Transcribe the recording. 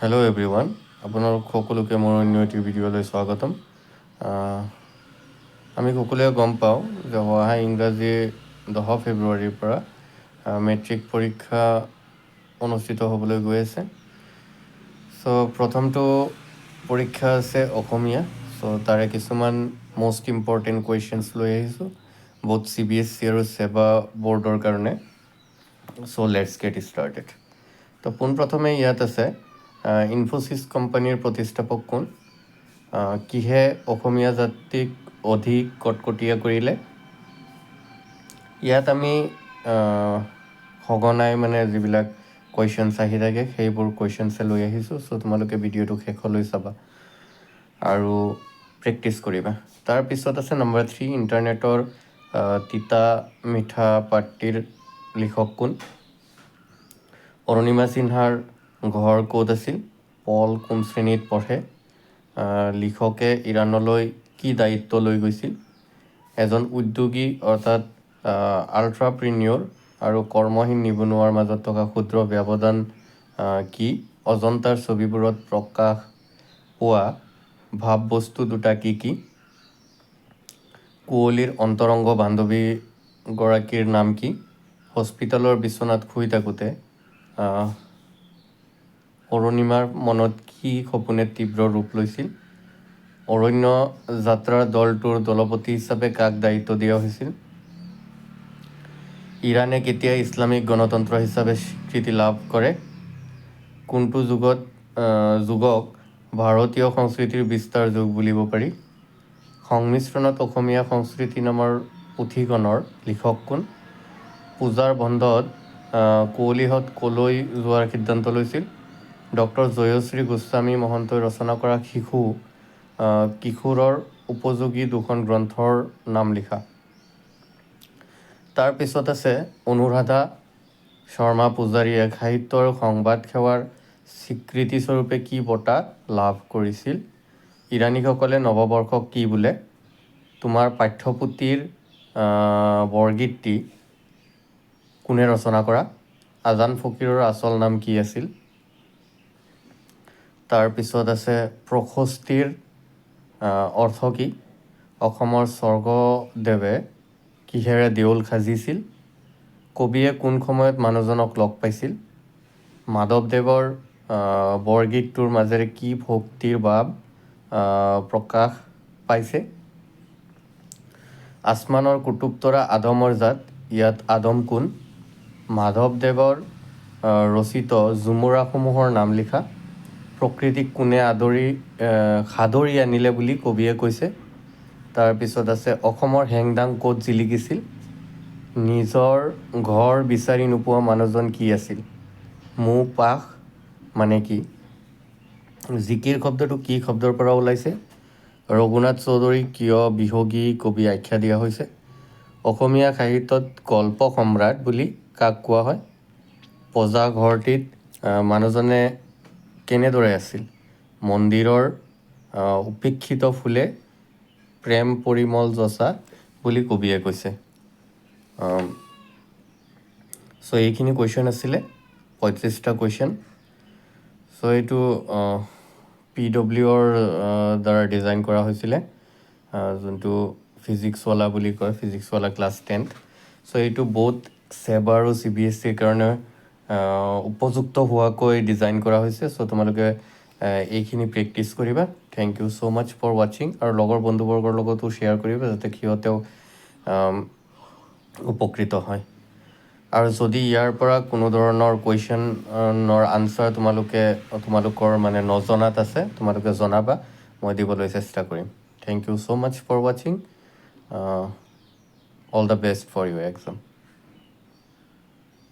Hello' everyone, আপোনালোক সকলোকে মোৰ অন্য এটি ভিডিঅ'লৈ স্বাগতম। আমি সকলোৱে গম পাওঁ যে অহা ইংৰাজীৰ 10 ফেব্ৰুৱাৰীৰ পৰা মেট্ৰিক পৰীক্ষা অনুষ্ঠিত হ'বলৈ গৈ আছে। প্ৰথমটো পৰীক্ষা আছে অসমীয়া। তাৰে কিছুমান মষ্ট ইম্পৰ্টেণ্ট কুৱেশ্যনছ লৈ আহিছোঁ, বহুত CBSE আৰু ছেবা বৰ্ডৰ কাৰণে। Let's gate started. পোনপ্ৰথমে ইয়াত আছে ইনফোচিছ কোম্পানীৰ প্ৰতিষ্ঠাপক কোন? কিহে অসমীয়া জাতিক অধিক কটকটীয়া কৰিলে? ইয়াত আমি সঘনাই যিবিলাক কুৱেশ্যনছ আহি থাকে সেইবোৰ কুৱেশ্যনছে লৈ আহিছোঁ। তোমালোকে ভিডিঅ'টো শেষলৈ চাবা আৰু প্ৰেক্টিছ কৰিবা। তাৰপিছত আছে নম্বৰ 3, ইণ্টাৰনেটৰ তিতা মিঠা পাত্ৰীৰ লিখক কোন? অৰুণিমা সিনহাৰ ঘৰ ক'ত আছিল? পল কোন শ্ৰেণীত পঢ়ে? লিখকে ইৰাণলৈ কি দায়িত্ব লৈ গৈছিল? এজন উদ্যোগী অৰ্থাৎ আল্ট্ৰাপ্ৰিনিয়ৰ আৰু কৰ্মহীন নিবনুৱাৰ মাজত থকা ক্ষুদ্ৰ ব্যৱধান কি? অজন্তাৰ ছবিবোৰত প্ৰকাশ পোৱা ভাৱবস্তু দুটা কি কি? কুঁৱলীৰ অন্তৰংগ বান্ধৱীগৰাকীৰ নাম কি? হস্পিটেলৰ বিচনাত শুই থাকোঁতে অৰুণিমাৰ মনত কি সপোনে তীব্ৰ ৰূপ লৈছিল? অৰণ্য যাত্ৰাৰ দলটোৰ দলপতি হিচাপে কাক দায়িত্ব দিয়া হৈছিল? ইৰাণে কেতিয়া ইছলামিক গণতন্ত্ৰ হিচাপে স্বীকৃতি লাভ কৰে? কোনটো যুগক ভাৰতীয় সংস্কৃতিৰ বিস্তাৰ যুগ বুলিব পাৰি? সংমিশ্ৰণত অসমীয়া সংস্কৃতি নামৰ পুথিখনৰ লিখক কোন? পূজাৰ বন্ধত কুঁৱলীহঁত ক'লৈ যোৱাৰ সিদ্ধান্ত লৈছিল? ডক্টৰ জয়শ্ৰী গোস্বামী মহন্তই ৰচনা কৰা কিশোৰৰ উপযোগী দুখন গ্ৰন্থৰ নাম লিখা। তাৰপিছত আছে অনুৰাধা শৰ্মা পূজাৰীয়ে সাহিত্য আৰু সংবাদ সেৱাৰ স্বীকৃতিস্বৰূপে কি বঁটা লাভ কৰিছিল? ইৰাণীসকলে নৱবৰ্ষক কি বোলে? তোমাৰ পাঠ্যপুথিৰ বৰগীতটি কোনে ৰচনা কৰা? আজান ফকীৰৰ আচল নাম কি আছিল? তাৰপিছত আছে প্ৰশস্তিৰ অৰ্থ কি? অসমৰ স্বৰ্গদেৱে কিহেৰে দেউল সাজিছিল? কবিয়ে কোন সময়ত মানুহজনক লগ পাইছিল? মাধৱদেৱৰ বৰগীতটোৰ মাজেৰে কি ভক্তিৰ ভাৱ প্ৰকাশ পাইছে? আসমানৰ কুতুবতৰা আদমৰ জাত, ইয়াত আদম কোন? মাধৱদেৱৰ ৰচিত ঝুমুৰাসমূহৰ নাম লিখা। প্ৰকৃতিক কোনে সাদৰি আনিলে বুলি কবিয়ে কৈছে? তাৰপিছত আছে অসমৰ হেংদাং ক'ত জিলিকিছিল? নিজৰ ঘৰ বিচাৰি নোপোৱা মানুহজন কি আছিল? মোহ-পাশ মানে কি? জিকিৰ শব্দটো কি শব্দৰ পৰা ওলাইছে? ৰঘুনাথ চৌধুৰীক কিয় বিহগী কবি আখ্যা দিয়া হৈছে? অসমীয়া সাহিত্যত গল্প সম্ৰাট বুলি কাক কোৱা হয়? পজা ঘৰটিত মানুহজনে কেনেদৰে আছিল? মন্দিৰৰ উপেক্ষিত ফুলে প্ৰেম পৰিমল যচা বুলি কবিয়ে কৈছে। এইখিনি কুৱেশ্যন আছিলে, 35টা কুৱেশ্যন। এইটো PWৰ দ্বাৰা ডিজাইন কৰা হৈছিলে, যোনটো ফিজিক্সৱালা বুলি কয়, ফিজিক্সৱালা ক্লাছ 10। এইটো বহুত ছেবা আৰু CBSEৰ কাৰণে উপযুক্ত হোৱাকৈ ডিজাইন কৰা হৈছে। তোমালোকে এইখিনি প্ৰেক্টিছ কৰিবা। Thank you so' much for ৱাচিং। আৰু লগৰ বন্ধুবৰ্গৰ লগতো শ্বেয়াৰ কৰিবা যাতে সিহঁতেও উপকৃত হয়। আৰু যদি ইয়াৰ পৰা কোনো ধৰণৰ কুৱেশ্যনৰ আনচাৰ তোমালোকৰ নজনাত আছে, তোমালোকে জনাবা, মই দিবলৈ চেষ্টা কৰিম। Thank you so' much for ৱাচিং। All the best for your exam.